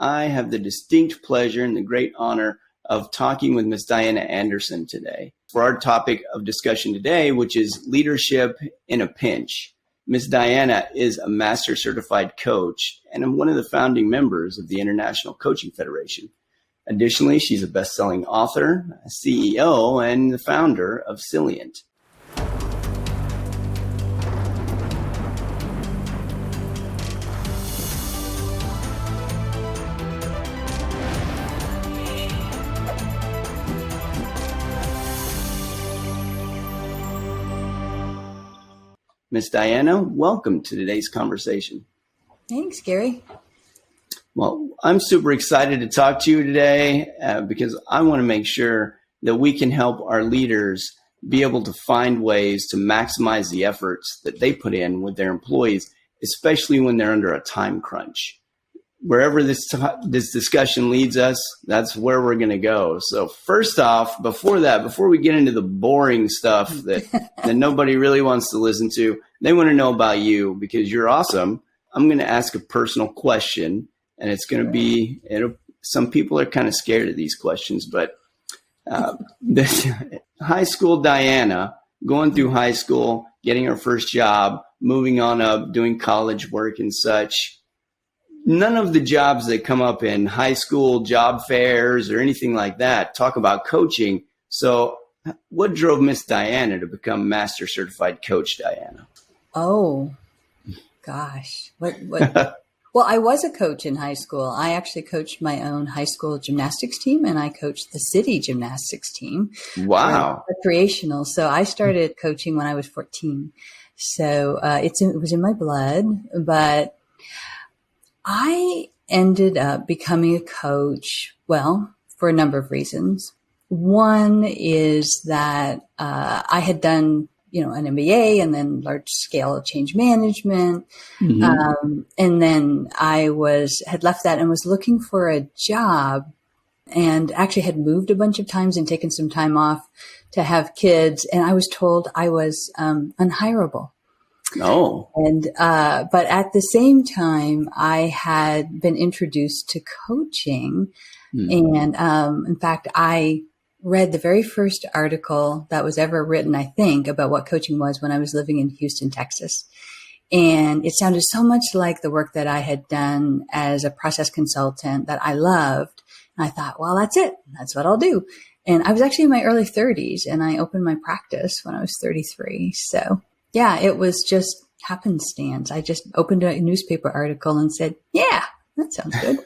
I have the distinct pleasure and the great honor of talking with Ms. Dianna Anderson today for our topic of discussion today, which is leadership in a pinch. Ms. Dianna is a master certified coach and one of the founding members of the International Coaching Federation. Additionally, she's a best-selling author, a CEO, and the founder of Cylient. Ms. Dianna, welcome to today's conversation. Thanks, Gary. Well, I'm super excited to talk to you today because I want to make sure that we can help our leaders be able to find ways to maximize the efforts that they put in with their employees, especially when they're under a time crunch. Wherever this discussion leads us, that's where we're going to go. So first off, before we get into the boring stuff that nobody really wants to listen to, they want to know about you because you're awesome. I'm going to ask a personal question, and it's going to be, some people are kind of scared of these questions, but this high school Dianna, going through high school, getting her first job, moving on up, doing college work and such. None of the jobs that come up in high school job fairs or anything like that talk about coaching. So what drove Miss Dianna to become Master Certified Coach Dianna? Oh, gosh. What? Well, I was a coach in high school. I actually coached my own high school gymnastics team, and I coached the city gymnastics team. Wow. Recreational. So I started coaching when I was 14. So it was in my blood, but I ended up becoming a coach, well, for a number of reasons. One is that I had done, an MBA and then large scale change management. Mm-hmm. And then I had left that and was looking for a job and actually had moved a bunch of times and taken some time off to have kids. And I was told I was unhireable. Oh. And, but at the same time, I had been introduced to coaching. And, in fact, I read the very first article that was ever written, I think, about what coaching was when I was living in Houston, Texas. And it sounded so much like the work that I had done as a process consultant that I loved. And I thought, well, that's it. That's what I'll do. And I was actually in my early 30s and I opened my practice when I was 33. So yeah, it was just happenstance. I just opened a newspaper article and said, yeah, that sounds good.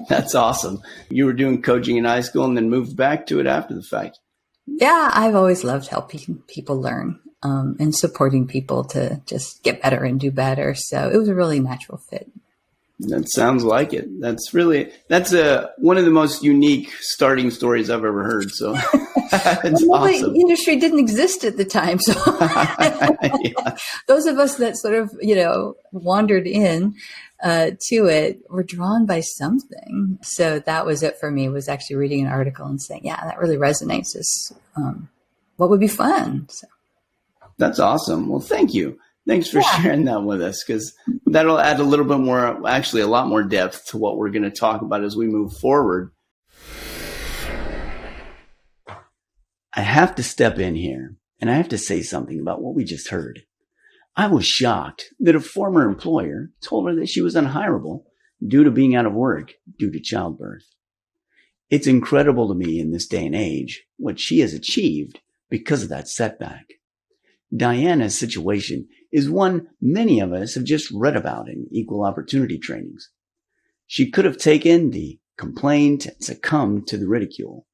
That's awesome. You were doing coaching in high school and then moved back to it after the fact. Yeah, I've always loved helping people learn and supporting people to just get better and do better. So it was a really natural fit. That sounds like it. That's one of the most unique starting stories I've ever heard. So it's awesome. The industry didn't exist at the time. So yeah. Those of us that sort of, wandered in to it were drawn by something. So that was it for me, was actually reading an article and saying, yeah, that really resonates as what would be fun. So that's awesome. Well, thank you. Thanks for sharing that with us, because that'll add a little bit more, actually a lot more depth to what we're going to talk about as we move forward. I have to step in here and I have to say something about what we just heard. I was shocked that a former employer told her that she was unhireable due to being out of work due to childbirth. It's incredible to me in this day and age what she has achieved because of that setback. Dianna's situation is one many of us have just read about in equal opportunity trainings. She could have taken the complaint and succumbed to the ridicule.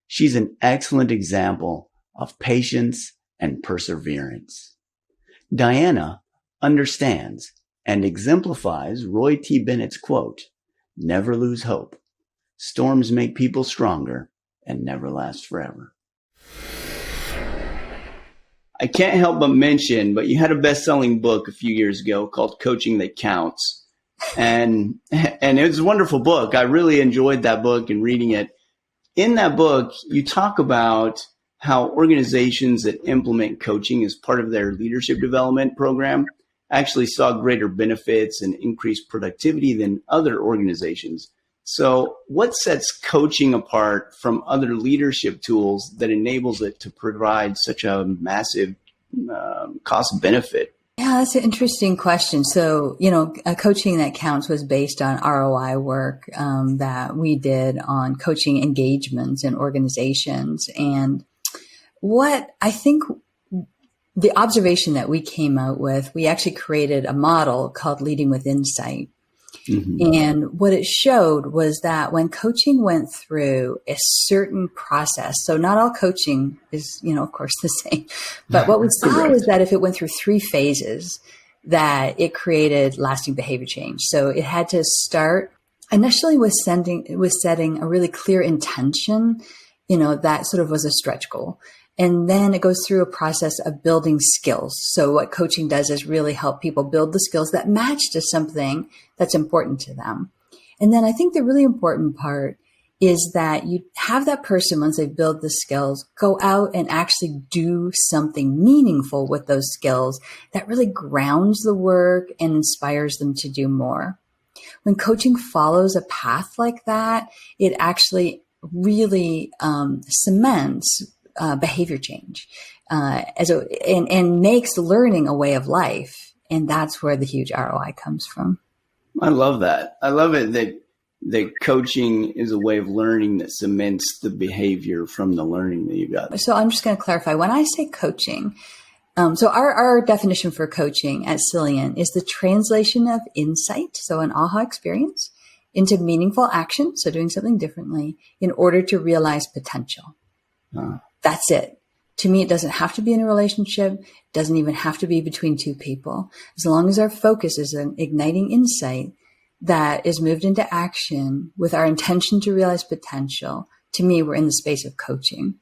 She's an excellent example of patience and perseverance. Dianna understands and exemplifies Roy T. Bennett's quote, "Never lose hope. Storms make people stronger and never last forever." I can't help but mention, but you had a best-selling book a few years ago called Coaching That Counts. And it was a wonderful book. I really enjoyed that book and reading it. In that book, you talk about how organizations that implement coaching as part of their leadership development program actually saw greater benefits and increased productivity than other organizations. So what sets coaching apart from other leadership tools that enables it to provide such a massive cost benefit? Yeah, that's an interesting question. So, Coaching That Counts was based on ROI work that we did on coaching engagements in organizations. And what I think the observation that we came out with, we actually created a model called Leading with Insight. Mm-hmm. And what it showed was that when coaching went through a certain process, so not all coaching is, of course, the same, but what we saw was that if it went through 3 phases, that it created lasting behavior change. So it had to start initially with setting a really clear intention, that sort of was a stretch goal. And then it goes through a process of building skills. So what coaching does is really help people build the skills that match to something that's important to them. And then I think the really important part is that you have that person, once they build the skills, go out and actually do something meaningful with those skills that really grounds the work and inspires them to do more. When coaching follows a path like that, it actually really cements behavior change and makes learning a way of life. And that's where the huge ROI comes from. I love that. I love it that coaching is a way of learning that cements the behavior from the learning that you got. So I'm just going to clarify. When I say coaching, so our definition for coaching at Cylient is the translation of insight, so an aha experience, into meaningful action, so doing something differently, in order to realize potential. That's it. To me, it doesn't have to be in a relationship. It doesn't even have to be between 2 people. As long as our focus is on igniting insight that is moved into action with our intention to realize potential, to me, we're in the space of coaching.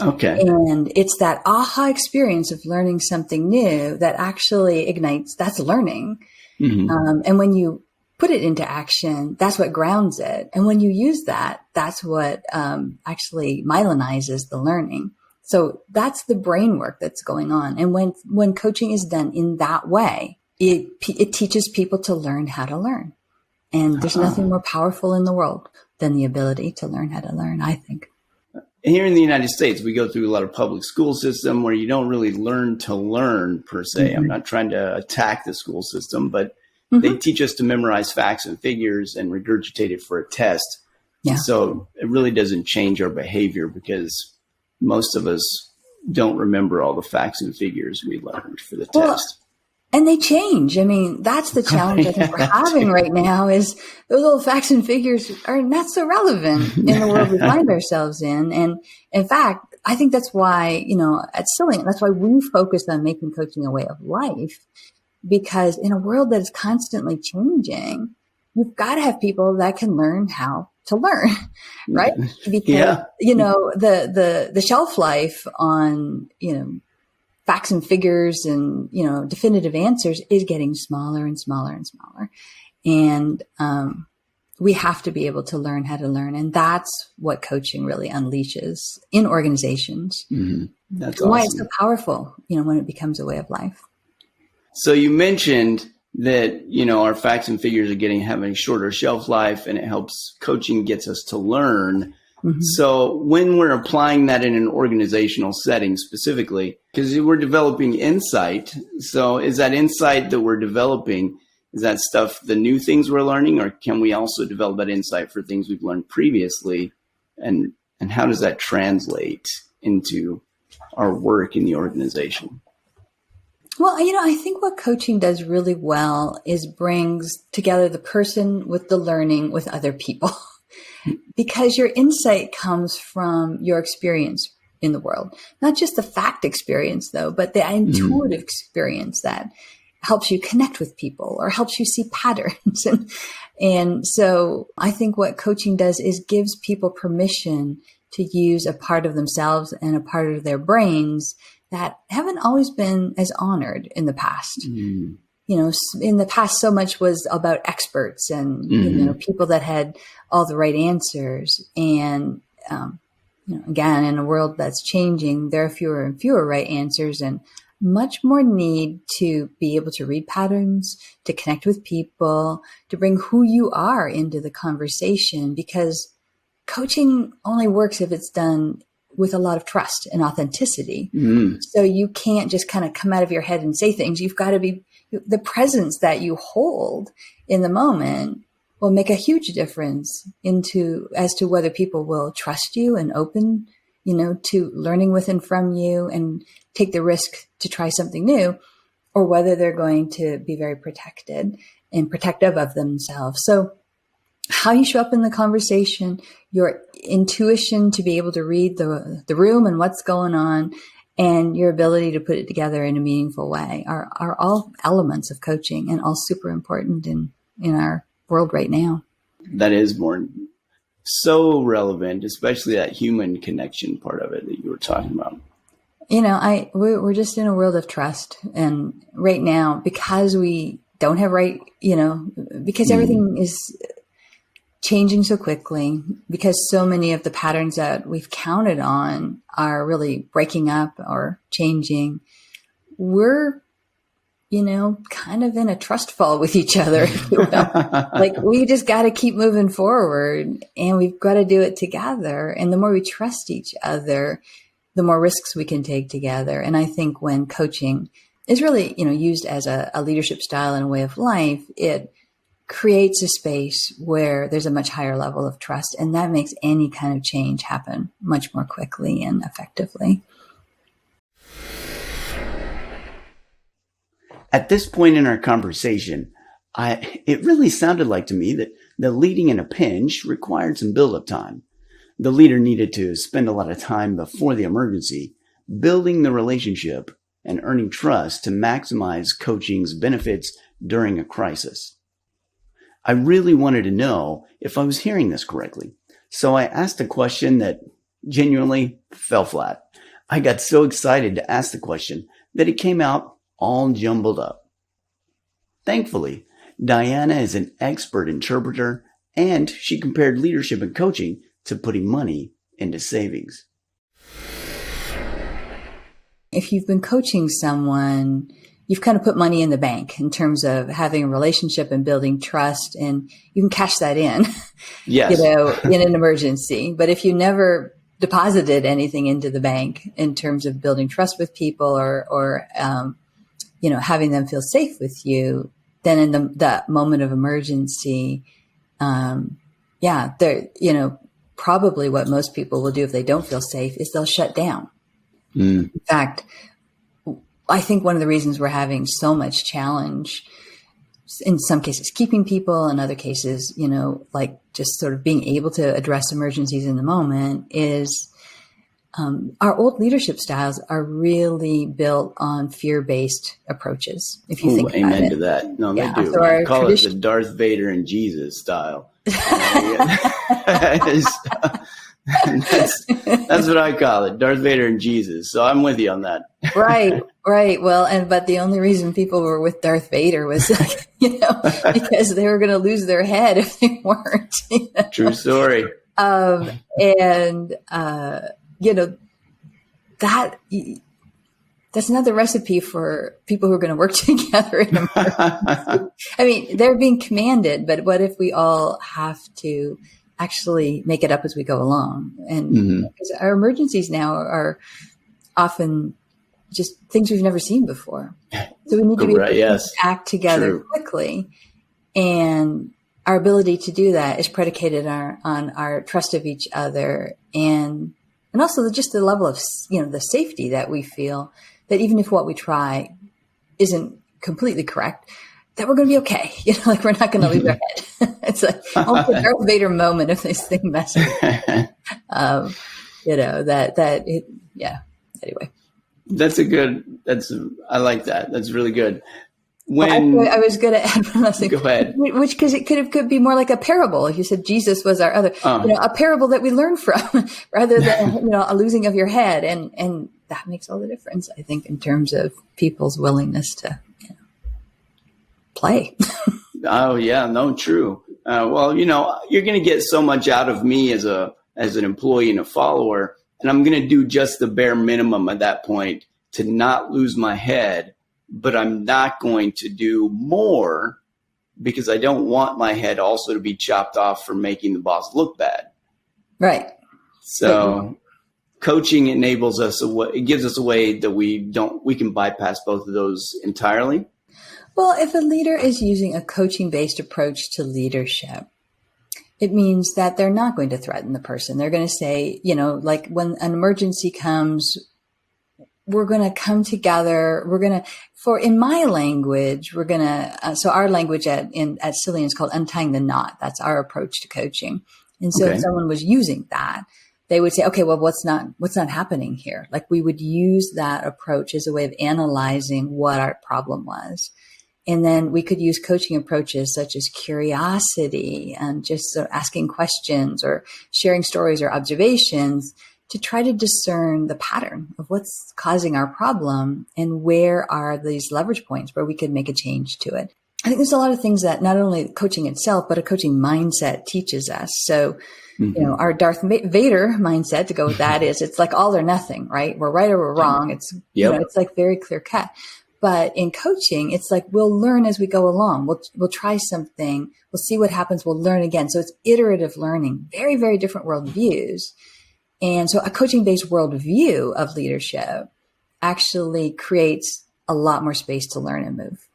Okay. And it's that aha experience of learning something new that actually ignites, that's learning. Mm-hmm. And when you put it into action, that's what grounds it. And when you use that, that's what actually myelinizes the learning. So that's the brain work that's going on. And when coaching is done in that way, it teaches people to learn how to learn. And there's nothing more powerful in the world than the ability to learn how to learn, I think. Here in the United States, we go through a lot of public school system where you don't really learn to learn per se. Mm-hmm. I'm not trying to attack the school system, but mm-hmm. they teach us to memorize facts and figures and regurgitate it for a test. Yeah. So it really doesn't change our behavior because most of us don't remember all the facts and figures we learned for the test. And they change. I mean, that's the challenge I think we're having right now is those old facts and figures are not so relevant in the world we find ourselves in. And in fact, I think that's why, at Cylient, that's why we focus on making coaching a way of life. Because in a world that is constantly changing, you've got to have people that can learn how to learn, right? Because, the shelf life on, facts and figures and, definitive answers is getting smaller and smaller and smaller. And we have to be able to learn how to learn. And that's what coaching really unleashes in organizations. Mm-hmm. That's awesome. Why it's so powerful, when it becomes a way of life. So you mentioned that, our facts and figures are having a shorter shelf life and it helps coaching gets us to learn. Mm-hmm. So when we're applying that in an organizational setting specifically, because we're developing insight. So is that insight that we're developing, is that stuff, the new things we're learning, or can we also develop that insight for things we've learned previously? And how does that translate into our work in the organization? Well, I think what coaching does really well is brings together the person with the learning with other people. Because your insight comes from your experience in the world, not just the fact experience though, but the intuitive experience that helps you connect with people or helps you see patterns. And so I think what coaching does is gives people permission to use a part of themselves and a part of their brains that haven't always been as honored in the past. Mm. In the past, so much was about experts and, people that had all the right answers. And, again, in a world that's changing, there are fewer and fewer right answers. And much more need to be able to read patterns, to connect with people, to bring who you are into the conversation, because coaching only works if it's done with a lot of trust and authenticity. So you can't just kind of come out of your head and say things. You've got to be, the presence that you hold in the moment will make a huge difference as to whether people will trust you and open, to learning with and from you and take the risk to try something new, or whether they're going to be very protected and protective of themselves. So how you show up in the conversation, your intuition to be able to read the room and what's going on, and your ability to put it together in a meaningful way are all elements of coaching, and all super important in our world right now. That is so relevant, especially that human connection part of it that you were talking about. We're just in a world of trust. And right now, because we don't have because everything is changing so quickly, because so many of the patterns that we've counted on are really breaking up or changing, we're, kind of in a trust fall with each other. Like, we just got to keep moving forward, and we've got to do it together. And the more we trust each other, the more risks we can take together. And I think when coaching is really, used as a leadership style and a way of life, it creates a space where there's a much higher level of trust, and that makes any kind of change happen much more quickly and effectively. At this point in our conversation, it really sounded like to me that the leading in a pinch required some build-up time. The leader needed to spend a lot of time before the emergency, building the relationship and earning trust to maximize coaching's benefits during a crisis. I really wanted to know if I was hearing this correctly, so I asked a question that genuinely fell flat. I got so excited to ask the question that it came out all jumbled up. Thankfully, Dianna is an expert interpreter, and she compared leadership and coaching to putting money into savings. If you've been coaching someone, you've kind of put money in the bank in terms of having a relationship and building trust, and you can cash that in, yes. In an emergency. But if you never deposited anything into the bank in terms of building trust with people or having them feel safe with you, then in that moment of emergency, probably what most people will do if they don't feel safe is they'll shut down. In fact, I think one of the reasons we're having so much challenge, in some cases keeping people, in other cases, just sort of being able to address emergencies in the moment, is our old leadership styles are really built on fear-based approches. If you think about amen it. to that. No, they do. So I call it the Darth Vader and Jesus style. That's what I call it, Darth Vader and Jesus. So I'm with you on that. Right. Well, but the only reason people were with Darth Vader was, because they were going to lose their head if they weren't. True story. That's not the recipe for people who are going to work together in emergency. I mean, they're being commanded, but what if we all have to actually make it up as we go along? And because our emergencies now are often just things we've never seen before. So we need to be able to act together quickly. And our ability to do that is predicated on our trust of each other, and also just the level of, the safety that we feel that even if what we try isn't completely correct, that we're going to be okay. We're not going to lose our head. It's almost a Darth Vader moment if this thing messes up. Anyway. I like that. That's really good. I was going to add one last thing. Go ahead. Which, because it could be more like a parable. If you said Jesus was our other, a parable that we learn from rather than, a losing of your head. And that makes all the difference, I think, in terms of people's willingness to play. Oh yeah, no, true. Well, you're going to get so much out of me as an employee and a follower, and I'm going to do just the bare minimum at that point to not lose my head, but I'm not going to do more because I don't want my head also to be chopped off for making the boss look bad. Right. So coaching enables us it gives us a way that we can bypass both of those entirely. Well, if a leader is using a coaching-based approach to leadership, it means that they're not going to threaten the person. They're going to say, like when an emergency comes, we're going to come together. In my language, so our language at Cylient is called untying the knot. That's our approach to coaching. And so if someone was using that, they would say, okay, well, what's not happening here? Like we would use that approach as a way of analyzing what our problem was. And then we could use coaching approaches such as curiosity and just asking questions or sharing stories or observations to try to discern the pattern of what's causing our problem and where are these leverage points where we could make a change to it. I think there's a lot of things that not only coaching itself, but a coaching mindset teaches us. So, our Darth Vader mindset, to go with that, is it's like all or nothing, right? We're right or we're wrong. It's, it's like very clear cut. But in coaching, it's like we'll learn as we go along. We'll try something. We'll see what happens. We'll learn again. So it's iterative learning, very, very different worldviews. And so a coaching-based worldview of leadership actually creates a lot more space to learn and move.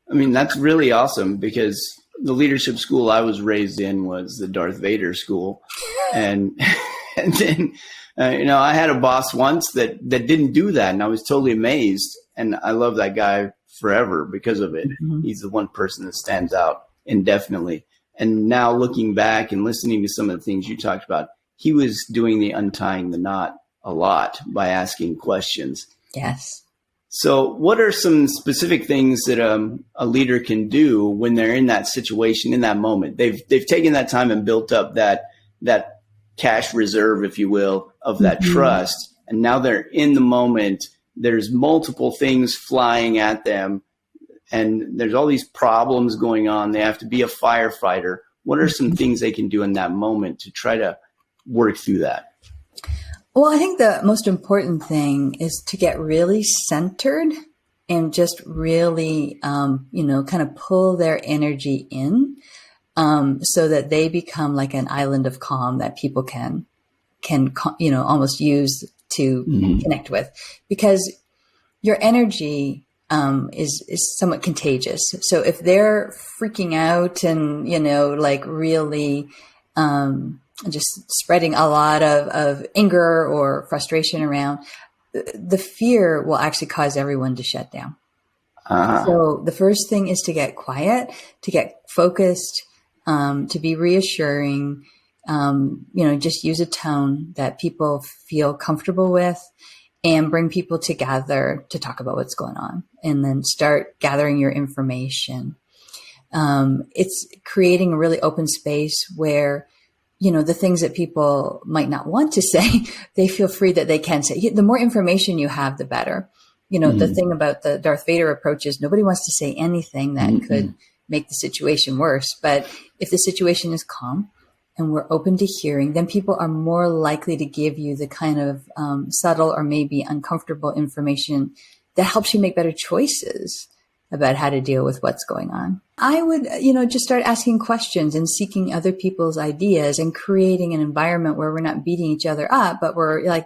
I mean, that's really awesome because the leadership school I was raised in was the Darth Vader school. And then, I had a boss once that didn't do that. And I was totally amazed. And I love that guy forever because of it. Mm-hmm. He's the one person that stands out indefinitely. And now looking back and listening to some of the things you talked about, he was doing the untying the knot a lot by asking questions. Yes. So what are some specific things that a leader can do when they're in that situation, in that moment? They've taken that time and built up that cash reserve, if you will, of that trust. And now they're in the moment. There's multiple things flying at them and there's all these problems going on. They have to be a firefighter. What are some things they can do in that moment to try to work through that? Well, I think the most important thing is to get really centered and just really, kind of pull their energy in, so that they become like an island of calm that people can, almost use to connect with, because your energy, is somewhat contagious. So if they're freaking out and, really, just spreading a lot of anger or frustration around, the fear will actually cause everyone to shut down. So the first thing is to get quiet, to get focused, to be reassuring, just use a tone that people feel comfortable with and bring people together to talk about what's going on and then start gathering your information. It's creating a really open space where, the things that people might not want to say, they feel free that they can say. The more information you have, the better. The thing about the Darth Vader approach is nobody wants to say anything that could make the situation worse. But if the situation is calm and we're open to hearing, then people are more likely to give you the kind of subtle or maybe uncomfortable information that helps you make better choices about how to deal with what's going on. I would, just start asking questions and seeking other people's ideas and creating an environment where we're not beating each other up, but we're like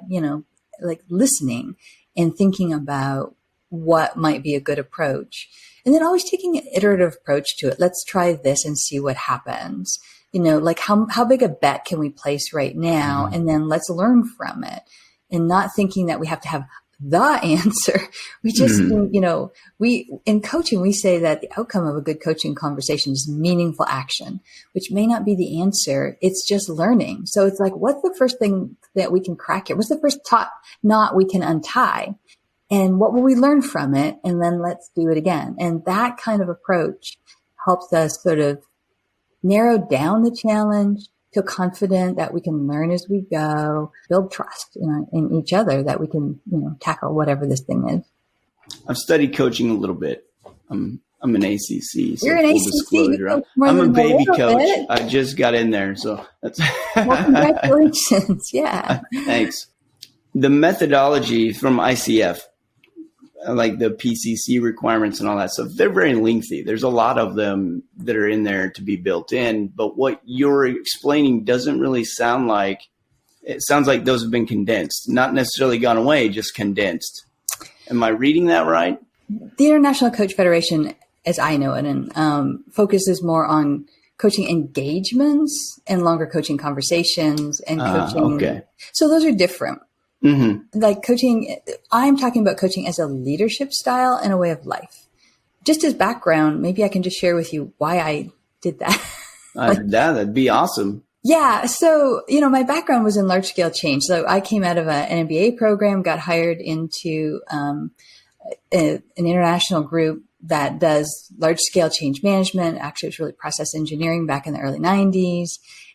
listening and thinking about what might be a good approach. And then always taking an iterative approach to it. Let's try this and see what happens. How big a bet can we place right now? And then let's learn from it, and not thinking that we have to have the answer. We just, in coaching, we say that the outcome of a good coaching conversation is meaningful action, which may not be the answer. It's just learning. So it's like, what's the first thing that we can crack here? What's the first knot we can untie? And what will we learn from it? And then let's do it again. And that kind of approach helps us sort of narrow down the challenge, feel confident that we can learn as we go, build trust in each other that we can, tackle whatever this thing is. I've studied coaching a little bit. I'm an ACC. So you're an ACC. I'm a baby coach. Bit. I just got in there, so that's. Well, congratulations! Yeah. Thanks. The methodology from ICF. like the PCC requirements and all that stuff, they're very lengthy. There's a lot of them that are in there to be built in. But what you're explaining doesn't really sound like, it sounds like those have been condensed, not necessarily gone away, just condensed. Am I reading that right? The International Coach Federation, as I know it, and focuses more on coaching engagements and longer coaching conversations and coaching. Okay. So those are different. Mm-hmm. Like coaching, I'm talking about coaching as a leadership style and a way of life. Just as background, maybe I can just share with you why I did that. That'd be awesome. Yeah. So, my background was in large scale change. So I came out of an MBA program, got hired into an international group that does large scale change management. Actually, it was really process engineering back in the early 90s.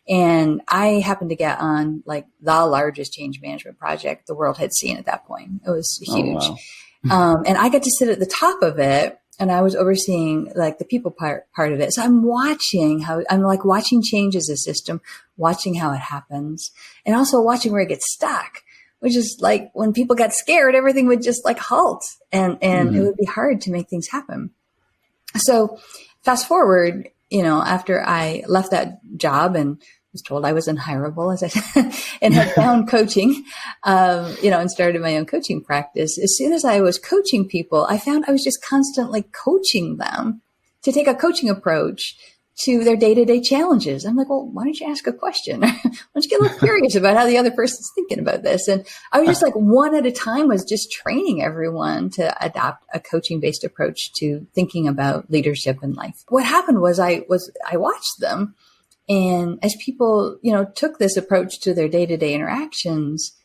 And I happened to get on like the largest change management project the world had seen at that point. It was huge. Oh, wow. And I got to sit at the top of it, and I was overseeing like the people part of it. So I'm watching watching change as a system, watching how it happens, and also watching where it gets stuck, which is like when people got scared, everything would just like halt, and Mm-hmm. it would be hard to make things happen. So fast forward, after I left that job and was told I was unhireable, as I said, and had found coaching, and started my own coaching practice. As soon as I was coaching people, I found I was just constantly coaching them to take a coaching approach to their day-to-day challenges. I'm like, well, why don't you ask a question? Why don't you get a little curious about how the other person's thinking about this? And I was just like one at a time was just training everyone to adopt a coaching-based approach to thinking about leadership and life. What happened was I watched them. And as people, took this approach to their day-to-day interactions,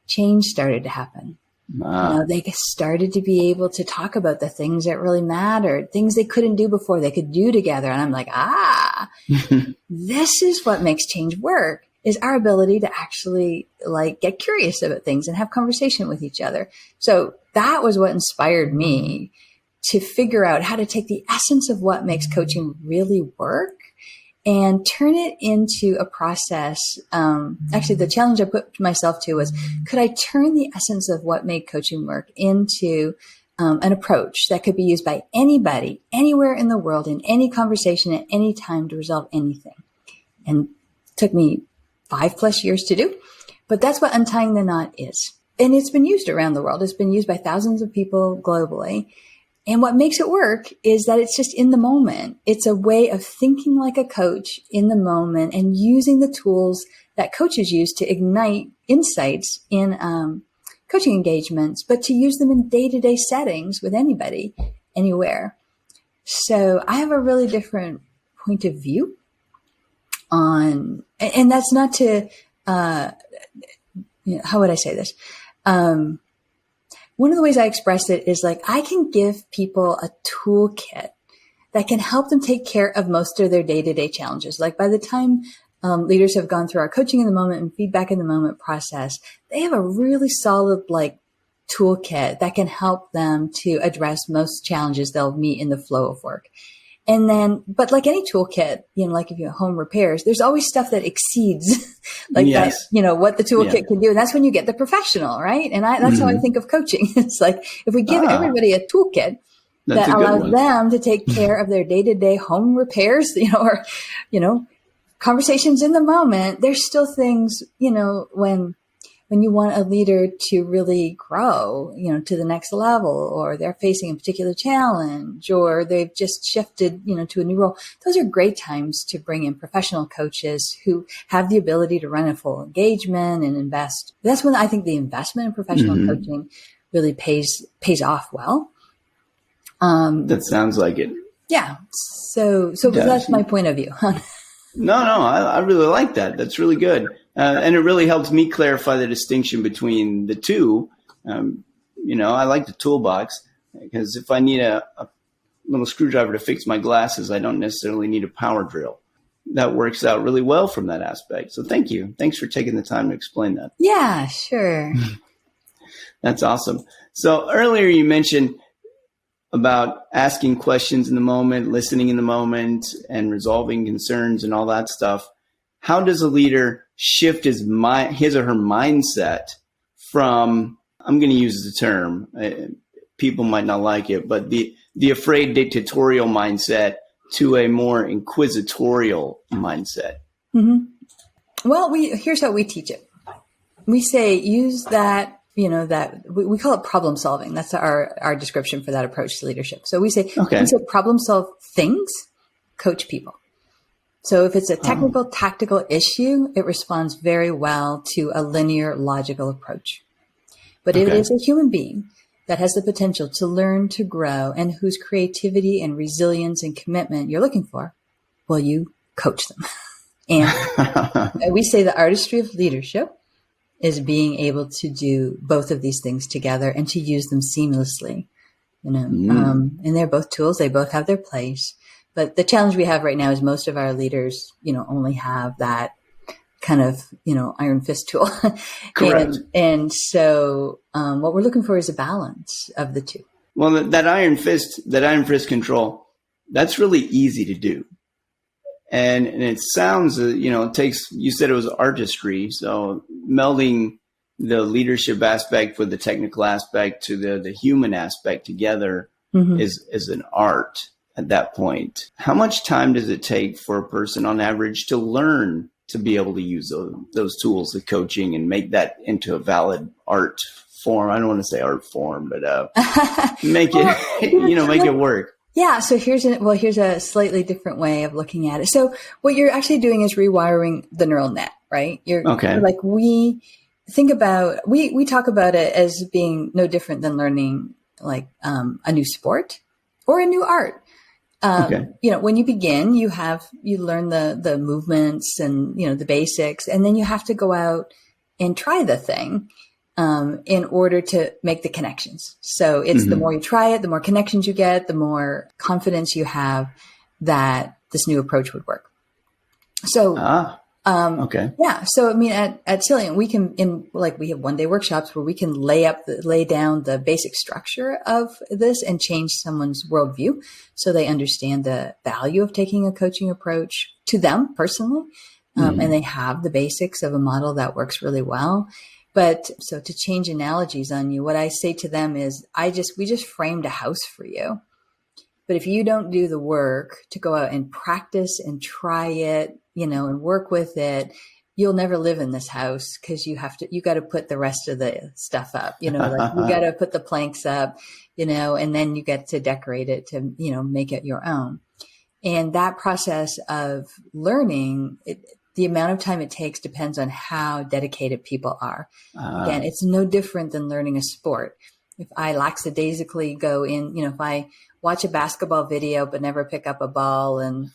change started to happen. Wow. They started to be able to talk about the things that really mattered, things they couldn't do before they could do together. And I'm like, this is what makes change work, is our ability to actually like get curious about things and have conversation with each other. So that was what inspired me to figure out how to take the essence of what makes coaching really work and turn it into a process. Actually, the challenge I put myself to was, could I turn the essence of what made coaching work into an approach that could be used by anybody, anywhere in the world, in any conversation at any time to resolve anything? And it took me 5+ years to do, but that's what untying the knot is. And it's been used around the world. It's been used by thousands of people globally. And what makes it work is that it's just in the moment. It's a way of thinking like a coach in the moment and using the tools that coaches use to ignite insights in coaching engagements, but to use them in day-to-day settings with anybody, anywhere. So I have a really different point of view on, and that's not to, how would I say this? One of the ways I express it is like, I can give people a toolkit that can help them take care of most of their day-to-day challenges. Like by the time leaders have gone through our coaching in the moment and feedback in the moment process, they have a really solid like toolkit that can help them to address most challenges they'll meet in the flow of work. And then, but like any toolkit, like if you have home repairs, there's always stuff that exceeds like that, what the toolkit can do. And that's when you get the professional, right? And that's how I think of coaching. It's like, if we give everybody a toolkit that allows them to take care of their day-to-day home repairs, or, conversations in the moment, there's still things, when you want a leader to really grow, to the next level, or they're facing a particular challenge, or they've just shifted, to a new role. Those are great times to bring in professional coaches who have the ability to run a full engagement and invest. That's when I think the investment in professional coaching really pays off well. That sounds like it. Yeah. So that's my point of view. No, I really like that. That's really good. And it really helps me clarify the distinction between the two. I like the toolbox because if I need a little screwdriver to fix my glasses, I don't necessarily need a power drill. That works out really well from that aspect. So thank you. Thanks for taking the time to explain that. Yeah, sure. That's awesome. So earlier you mentioned about asking questions in the moment, listening in the moment, and resolving concerns and all that stuff. How does a leader shift his or her mindset from, I'm going to use the term, people might not like it, but the afraid dictatorial mindset to a more inquisitorial mindset. Mm-hmm. Well, here's how we teach it. We say use that, that we call it problem solving. That's our description for that approach to leadership. So we say, problem solve things, coach people. So if it's a technical, tactical issue, it responds very well to a linear, logical approach. But if it is a human being that has the potential to learn, to grow, and whose creativity and resilience and commitment you're looking for, well, you coach them. And we say the artistry of leadership is being able to do both of these things together and to use them seamlessly. And they're both tools. They both have their place. But the challenge we have right now is most of our leaders, only have that kind of, iron fist tool. Correct. And so what we're looking for is a balance of the two. Well, that iron fist control, that's really easy to do. And it sounds, it takes, you said it was artistry. So melding the leadership aspect with the technical aspect to the human aspect together is an art at that point. How much time does it take for a person on average to learn to be able to use those tools, the coaching, and make that into a valid art form? I don't want to say art form, but make it, make it work. Yeah. So here's a slightly different way of looking at it. So what you're actually doing is rewiring the neural net, right? We talk about it as being no different than learning like a new sport or a new art. When you begin, you learn the movements and, the basics, and then you have to go out and try the thing, in order to make the connections. So it's the more you try it, the more connections you get, the more confidence you have that this new approach would work. So, yeah. So, I mean, at Cylient, we have one-day workshops where we can lay down the basic structure of this and change someone's worldview so they understand the value of taking a coaching approach to them personally. And they have the basics of a model that works really well. But so to change analogies on you, what I say to them is we just framed a house for you. But if you don't do the work to go out and practice and try it, and work with it, you'll never live in this house because you got to put the rest of the stuff up, you got to put the planks up, and then you get to decorate it to, make it your own. And that process of learning, the amount of time it takes depends on how dedicated people are. Again, it's no different than learning a sport. If I lackadaisically go in, if I watch a basketball video but never pick up a ball and,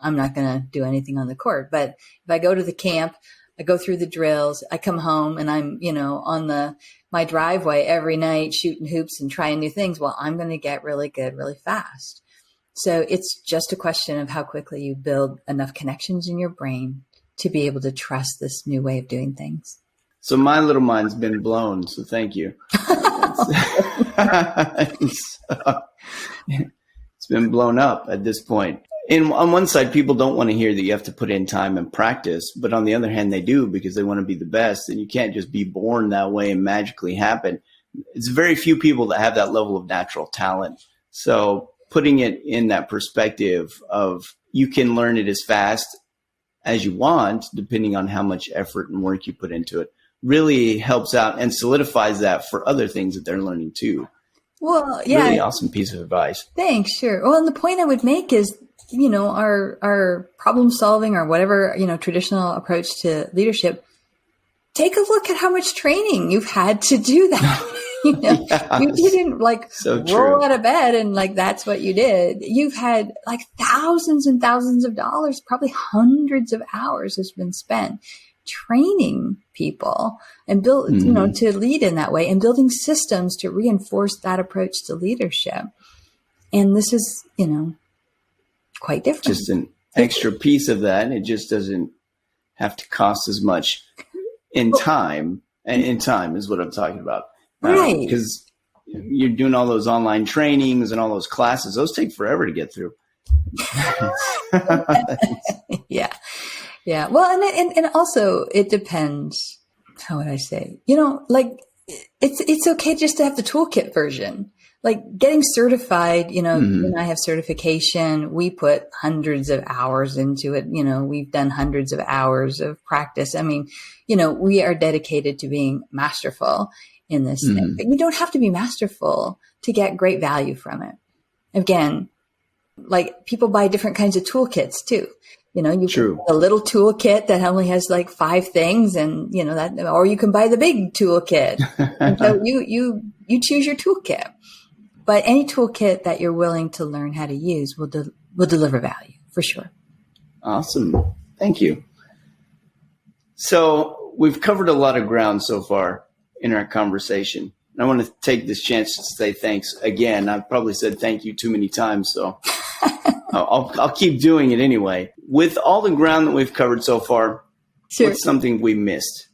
I'm not going to do anything on the court. But if I go to the camp, I go through the drills, I come home and I'm, on my driveway every night shooting hoops and trying new things, well, I'm going to get really good really fast. So it's just a question of how quickly you build enough connections in your brain to be able to trust this new way of doing things. So my little mind's been blown. So thank you. It's been blown up at this point. On one side, people don't want to hear that you have to put in time and practice, but on the other hand, they do because they want to be the best, and you can't just be born that way and magically happen. It's very few people that have that level of natural talent. So putting it in that perspective of you can learn it as fast as you want, depending on how much effort and work you put into it, really helps out and solidifies that for other things that they're learning too. Well, yeah. Really awesome piece of advice. Thanks. Sure. Well, and the point I would make is, our problem solving or whatever, traditional approach to leadership, take a look at how much training you've had to do that. Yes. You didn't roll out of bed and that's what you did. You've had thousands and thousands of dollars, probably hundreds of hours has been spent training people and build, to lead in that way and building systems to reinforce that approach to leadership. And this is, quite different. Just an extra piece of that. And it just doesn't have to cost as much in time. And in time is what I'm talking about. Right. Because you're doing all those online trainings and all those classes. Those take forever to get through. Yeah. Yeah. Well, and also it depends. How would I say? it's okay just to have the toolkit version. Like getting certified, you and I have certification. We put hundreds of hours into it. We've done hundreds of hours of practice. I mean, we are dedicated to being masterful in this thing. But you don't have to be masterful to get great value from it. Again, like people buy different kinds of toolkits too. You can buy a little toolkit that only has like 5 things, and that, or you can buy the big toolkit. And so you choose your toolkit. But any toolkit that you're willing to learn how to use will deliver value for sure. Awesome. Thank you. So we've covered a lot of ground so far in our conversation. And I want to take this chance to say thanks again. I've probably said thank you too many times, so I'll keep doing it anyway. With all the ground that we've covered so far, what's something we missed?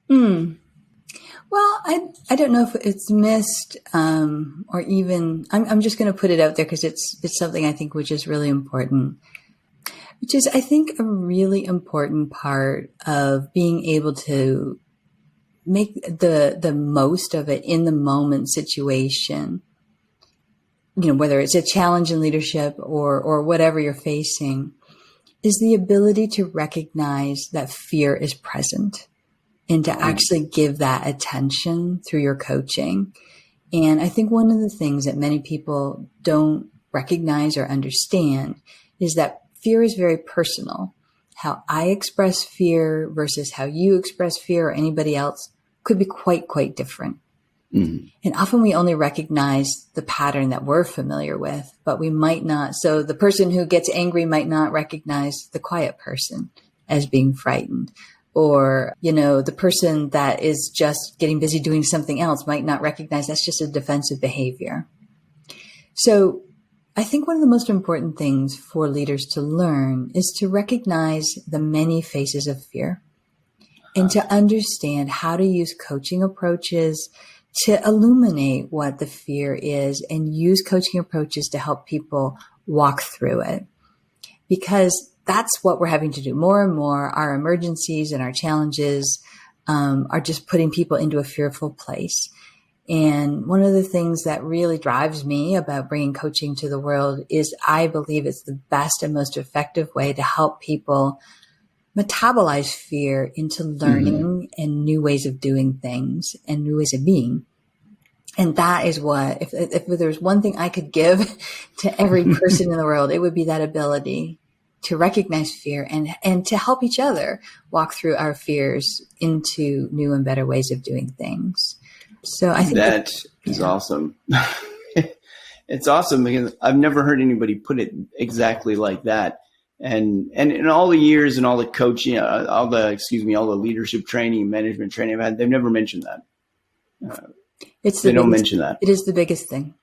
Well, I don't know if it's missed, or even, I'm just going to put it out there because it's something I think which is really important, which is, I think, a really important part of being able to make the most of it in the moment situation, whether it's a challenge in leadership or whatever you're facing, is the ability to recognize that fear is present. And to actually give that attention through your coaching. And I think one of the things that many people don't recognize or understand is that fear is very personal. How I express fear versus how you express fear or anybody else could be quite, quite different. And often we only recognize the pattern that we're familiar with, but we might not. So the person who gets angry might not recognize the quiet person as being frightened. Or, the person that is just getting busy doing something else might not recognize that's just a defensive behavior. So I think one of the most important things for leaders to learn is to recognize the many faces of fear and to understand how to use coaching approaches to illuminate what the fear is and use coaching approaches to help people walk through it. Because that's what we're having to do more and more. Our emergencies and our challenges are just putting people into a fearful place. And one of the things that really drives me about bringing coaching to the world is I believe it's the best and most effective way to help people metabolize fear into learning and new ways of doing things and new ways of being. And that is what, if there's one thing I could give to every person in the world, it would be that ability to recognize fear and to help each other walk through our fears into new and better ways of doing things. So I think that is awesome. It's awesome because I've never heard anybody put it exactly like that. And in all the years and all the coaching, all the leadership training, management training I've had, they've never mentioned that. They don't mention that. It is the biggest thing.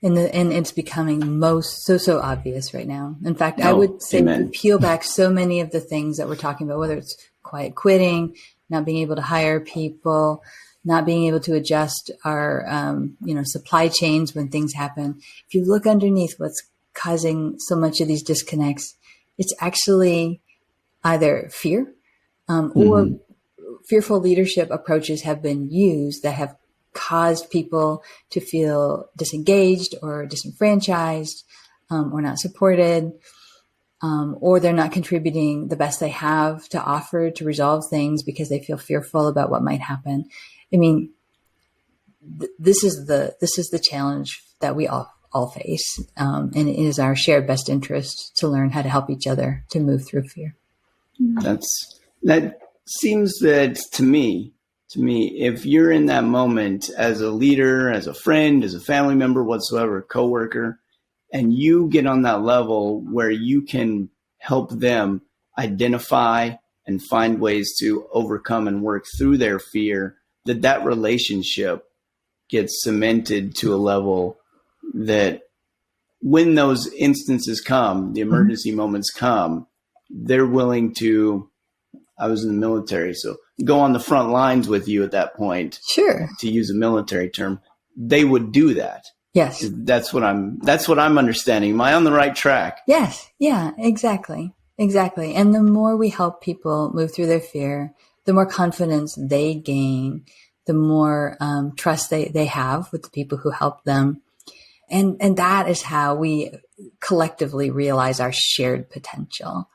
And it's becoming so obvious right now. In fact, I would say we peel back so many of the things that we're talking about, whether it's quiet quitting, not being able to hire people, not being able to adjust our, supply chains when things happen. If you look underneath what's causing so much of these disconnects, it's actually either fear, or fearful leadership approaches have been used that have caused people to feel disengaged or disenfranchised, or not supported, or they're not contributing the best they have to offer to resolve things because they feel fearful about what might happen. I mean, this is the challenge that we all face, and it is our shared best interest to learn how to help each other to move through fear. That seems that to me, if you're in that moment as a leader, as a friend, as a family member, whatsoever, coworker, and you get on that level where you can help them identify and find ways to overcome and work through their fear, that relationship gets cemented to a level that when those instances come, the emergency moments come, they're willing to, I was in the military, so go on the front lines with you at that point. Sure. To use a military term, they would do that. Yes. That's what I'm understanding. Am I on the right track? Yes. Yeah, exactly. Exactly. And the more we help people move through their fear, the more confidence they gain, the more trust they have with the people who help them. And that is how we collectively realize our shared potential.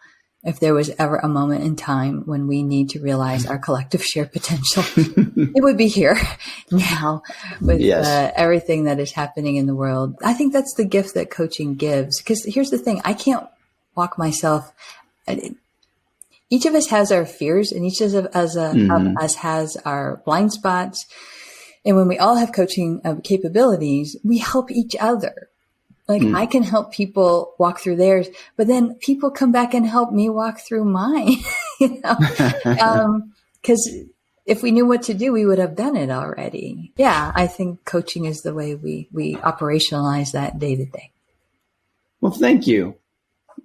If there was ever a moment in time when we need to realize our collective shared potential, it would be here now with everything that is happening in the world. I think that's the gift that coaching gives. Because here's the thing, I can't walk myself. Each of us has our fears, and each of us has our blind spots. And when we all have coaching capabilities, we help each other. Like I can help people walk through theirs, but then people come back and help me walk through mine, because if we knew what to do, we would have done it already. Yeah. I think coaching is the way we operationalize that day to day. Well, thank you.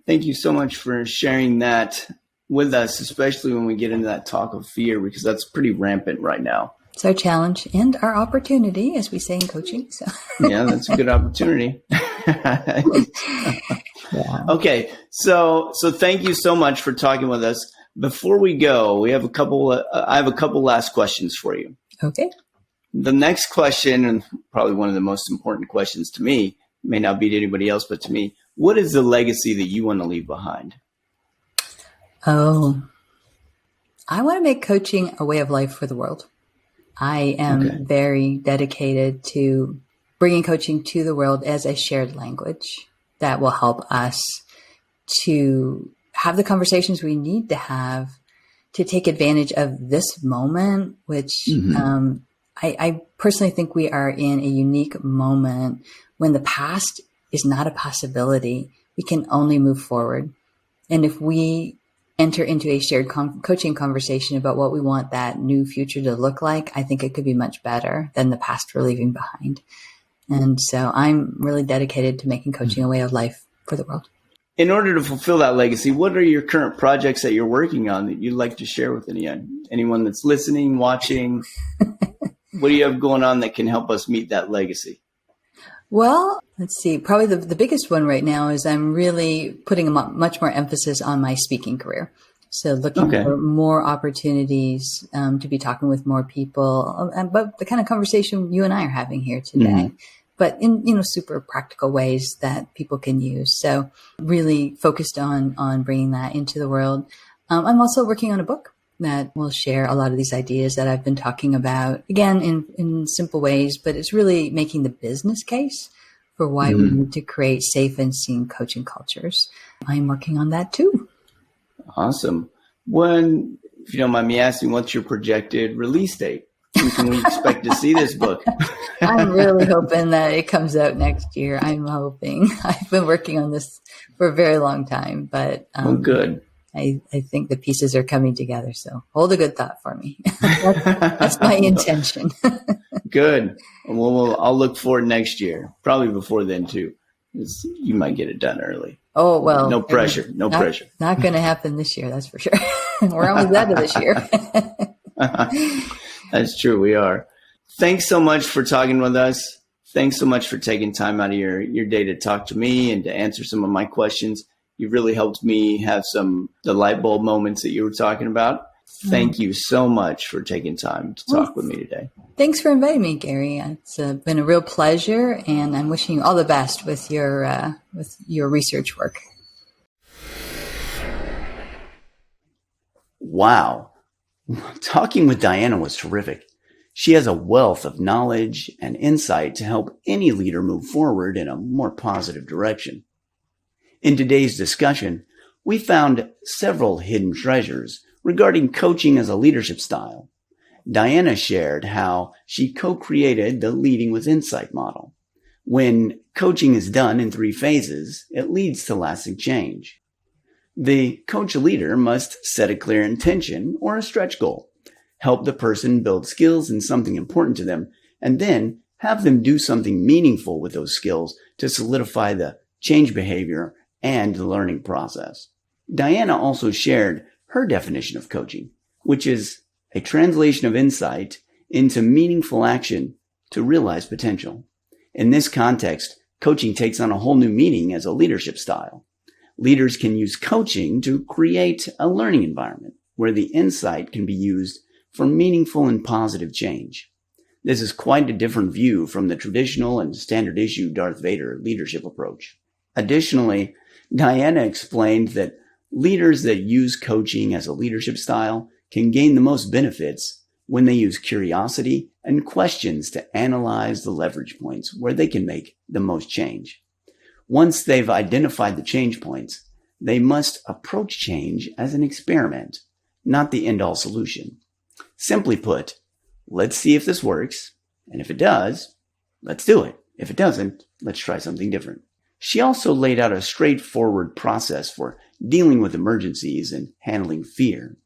Thank you so much for sharing that with us, especially when we get into that talk of fear, because that's pretty rampant right now. It's our challenge and our opportunity, as we say in coaching. So. Yeah, that's a good opportunity. Yeah. Okay, so thank you so much for talking with us. Before we go, we have I have a couple last questions for you. Okay. The next question, and probably one of the most important questions to me, may not be to anybody else, but to me, what is the legacy that you want to leave behind? Oh, I want to make coaching a way of life for the world. I am very dedicated to bringing coaching to the world as a shared language that will help us to have the conversations we need to have to take advantage of this moment, which I personally think we are in a unique moment when the past is not a possibility. We can only move forward. And if we enter into a shared coaching conversation about what we want that new future to look like, I think it could be much better than the past we're leaving behind. And so I'm really dedicated to making coaching a way of life for the world. In order to fulfill that legacy, what are your current projects that you're working on that you'd like to share with anyone that's listening, watching? What do you have going on that can help us meet that legacy? Well, let's see. Probably the biggest one right now is I'm really putting much more emphasis on my speaking career. So looking for more opportunities to be talking with more people about the kind of conversation you and I are having here today, but in super practical ways that people can use. So really focused on bringing that into the world. I'm also working on a book that will share a lot of these ideas that I've been talking about, again, in simple ways, but it's really making the business case for why we need to create safe and seen coaching cultures. I'm working on that too. Awesome. When, if you don't mind me asking, what's your projected release date? When can we expect to see this book? I'm really hoping that it comes out next year. I'm hoping. I've been working on this for a very long time, but good. I think the pieces are coming together. So hold a good thought for me. That's my intention. Good. Well, I'll look forward next year, probably before then too. You might get it done early. Oh, well. No pressure. No pressure. Not going to happen this year. That's for sure. We're almost out of this year. That's true. We are. Thanks so much for talking with us. Thanks so much for taking time out of your day to talk to me and to answer some of my questions. You really helped me have the light bulb moments that you were talking about. Thank you so much for taking time to talk with me today. Thanks for inviting me, Gary. It's been a real pleasure, and I'm wishing you all the best with your research work. Wow. Talking with Dianna was terrific. She has a wealth of knowledge and insight to help any leader move forward in a more positive direction. In today's discussion, we found several hidden treasures regarding coaching as a leadership style. Dianna shared how she co-created the Leading with Insight model. When coaching is done in 3 phases, it leads to lasting change. The coach leader must set a clear intention or a stretch goal, help the person build skills in something important to them, and then have them do something meaningful with those skills to solidify the change behavior and the learning process. Dianna also shared her definition of coaching, which is a translation of insight into meaningful action to realize potential. In this context, coaching takes on a whole new meaning as a leadership style. Leaders can use coaching to create a learning environment where the insight can be used for meaningful and positive change. This is quite a different view from the traditional and standard issue Darth Vader leadership approach. Additionally, Dianna explained that leaders that use coaching as a leadership style can gain the most benefits when they use curiosity and questions to analyze the leverage points where they can make the most change. Once they've identified the change points, they must approach change as an experiment, not the end-all solution. Simply put, let's see if this works, and if it does, let's do it. If it doesn't, let's try something different. She also laid out a straightforward process for dealing with emergencies and handling fear.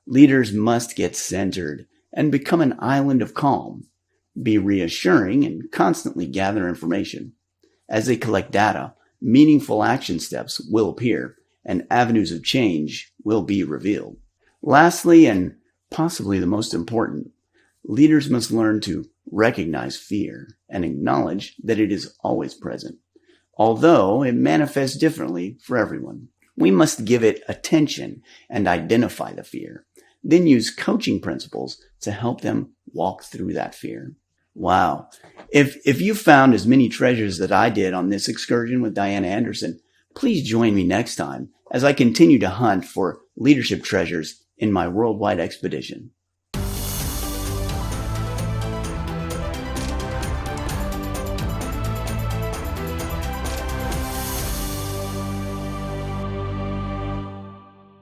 Leaders must get centered and become an island of calm, be reassuring, and constantly gather information. As they collect data, meaningful action steps will appear, and avenues of change will be revealed. Lastly, and possibly the most important, leaders must learn to recognize fear and acknowledge that it is always present, although it manifests differently for everyone. We must give it attention and identify the fear, then use coaching principles to help them walk through that fear. Wow. If you found as many treasures that I did on this excursion with Dianna Anderson, please join me next time as I continue to hunt for leadership treasures in my worldwide expedition.